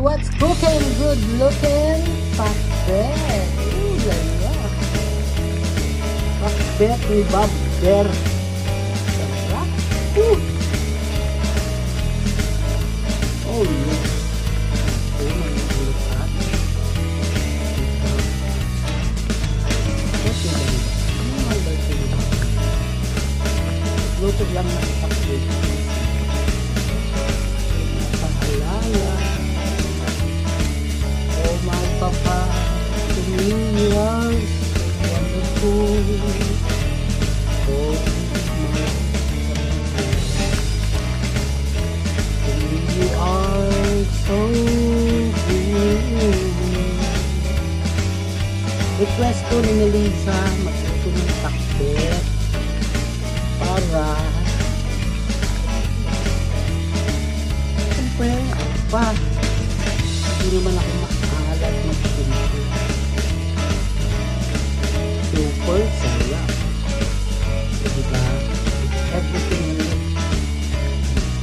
what's cooking? Good looking pakbet. Ooh, lala. Pakbet ni Bob Bear. Sarap. Ooh. Oh, yeah. Oh, my God. Luto lang ng pakbet. Pahalala. Oh my papa, to me you are wonderful. Oh my papa, to me you are so good. Request ko ni Melissa magluto ng pakbet para siyempre pa hindi naman ako makalat mag-simple. Super sarap. So, diba? Everything in it.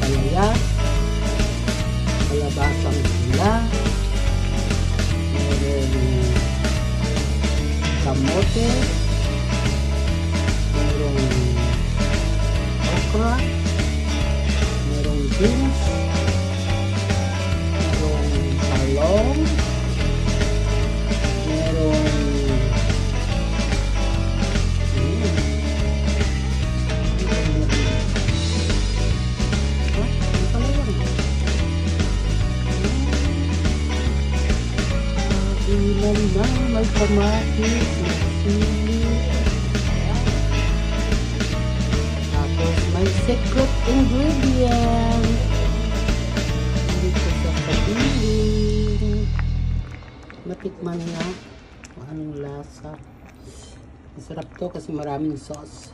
Palaya, kalabasang sila, meron kamote, merong okra, merong beans, merong talong, merong ilan na may kamatis, may sili, tapos may secret ingredient dito sa kabiling. Matikman na kung anong lasa. Masarap to kasi maraming sauce.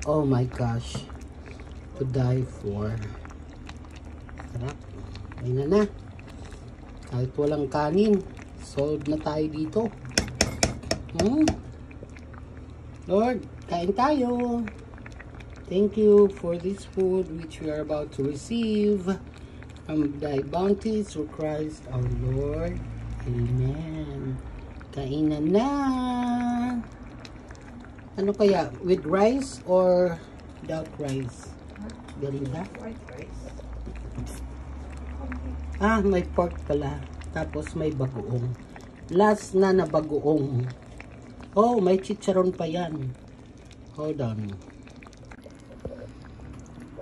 Oh my gosh, to die for. Sarap. Ayun na. Kahit walang kanin, solve na tayo dito. Lord, kain tayo. Thank you for this food which we are about to receive from thy bounty through Christ our Lord. Amen. Kainan na. Ano kaya? With rice or without rice? Galing ba? White rice. Ah, may pork pala. Tapos may bagoong. Last na bagoong. Oh, may chicharon pa yan. Hold on.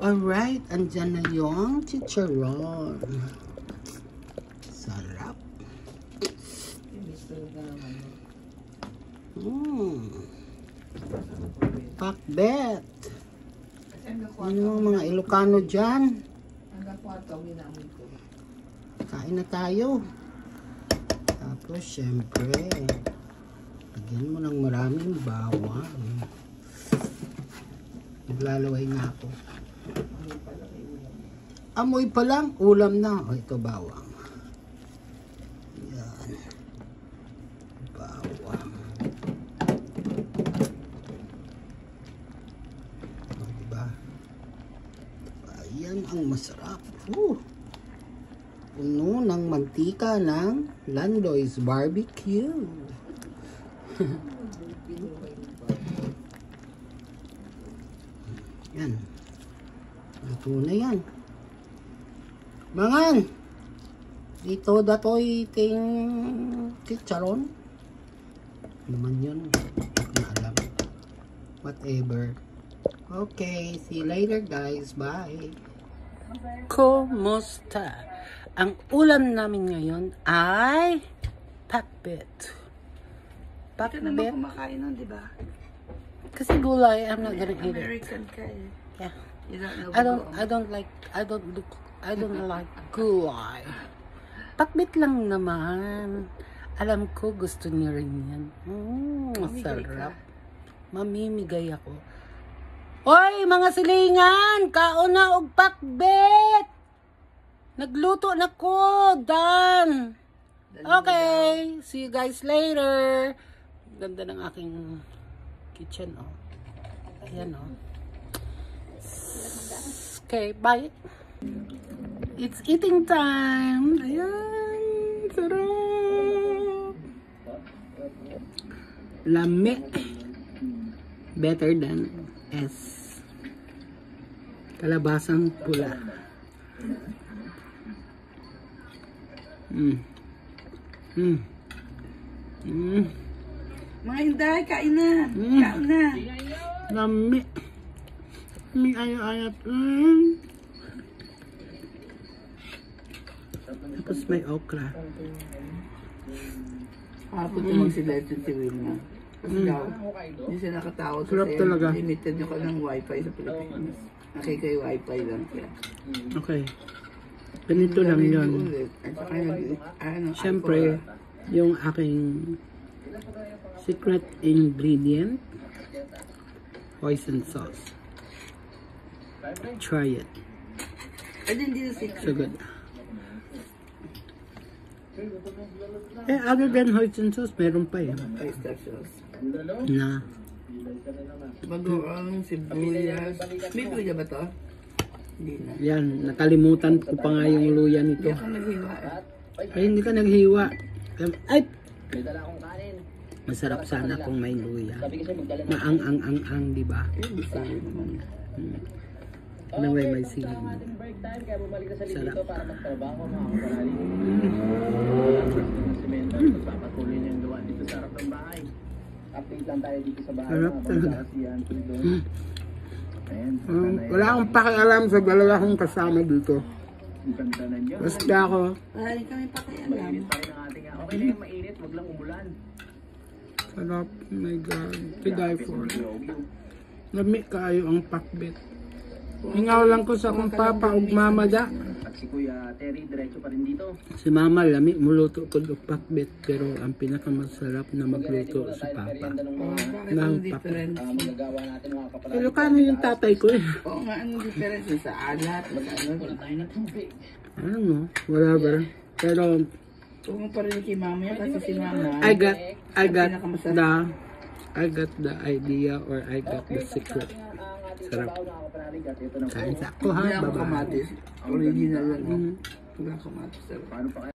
Alright, andyan na yung chicharon. Sarap. Pakbet. Ano yung mga Ilocano dyan? Kain na tayo. Tapos syempre lagyan mo ng maraming bawang. Naglalaway na ako. Amoy pa lang, ulam na. O ito bawang. Yan. Bawang. O diba? Ayan ang masarap. Puno ng mantika ng Landoy's Barbecue. Yan. Luto na yan. Mangan! Dito datoy ting chicharon. Naman yun. Hindi na alam. Whatever. Okay. See you later guys. Bye. Kumusta? Ang ulam namin ngayon ay pakbet. Ito naman kumakain nun, di ba? Kasi gulay, I'm not gonna eat it. American ka eh. Yeah. You don't know I don't like gulay. Pakbet lang naman. Alam ko gusto niyo rin yan. Masarap. Mamimigay ako. Oy, mga silingan! Kauna og pakbet! Nagluto na ko! Done! Okay, see you guys later. Ganda ng aking kitchen, oh. Ayan o. Okay, bye. It's eating time. Ayan. Sarap. Lami. Better than S. Kalabasang pula. Mga Inday, kain na. Kain na. Lami. May ayat-ayat. Tapos may okra. Hapon naman sila ito si Wilma. Kasi daw, hindi siya nakatawag Sarap kasi talaga. limited yung kanyang wifi sa Pilipinas. Nakikay wifi lang siya. Okay. Ganito lang yun. At saka ano, Siyempre, yung aking secret ingredient, hoisin sauce. Try it. ay hindi na secret. So good. Other than hoisin sauce, meron pa eh. Oyster sauce. Na. Bagoong, sibuyas. May luya ba to? Hindi na. Yan, nakalimutan ko pa nga yung luya nito. Hindi ako naghiwa. Ay, hindi ka naghiwa. Ay! Masarap sana kung may luya. Maang-ang-ang-ang, di ba? Eh, bisaya naman. Anyway, may sili. Sarap. Sarap talaga. Wala akong pakialam sa dalawa kong kasama dito. Basta ako. Wala rin kami pakialam. Sarap. Oh my God. To die for. Lami kayo ang pakbet. Hingaw lang ko sa kung papa ug mama da. At si Kuya Terry, diretso pa rin dito. Si mama lami muluto ko og pakbet pero ang pinakamasarap na magluto si papa. Bakit Nang ang difference? Magagawa natin mga kapatid. Pero kano yung tatay ko eh. Oo nga, anong difference sa alat? Sa ano? Tayo ng tubig. Ano, whatever. Pero Kung pa rin kay mama yan kasi si mama. I got the idea or I got the secret. Sarap. Kain sa ako ha, Wala akong bye-bye. kamatis. Original lang. Wala kamatis. Paano pa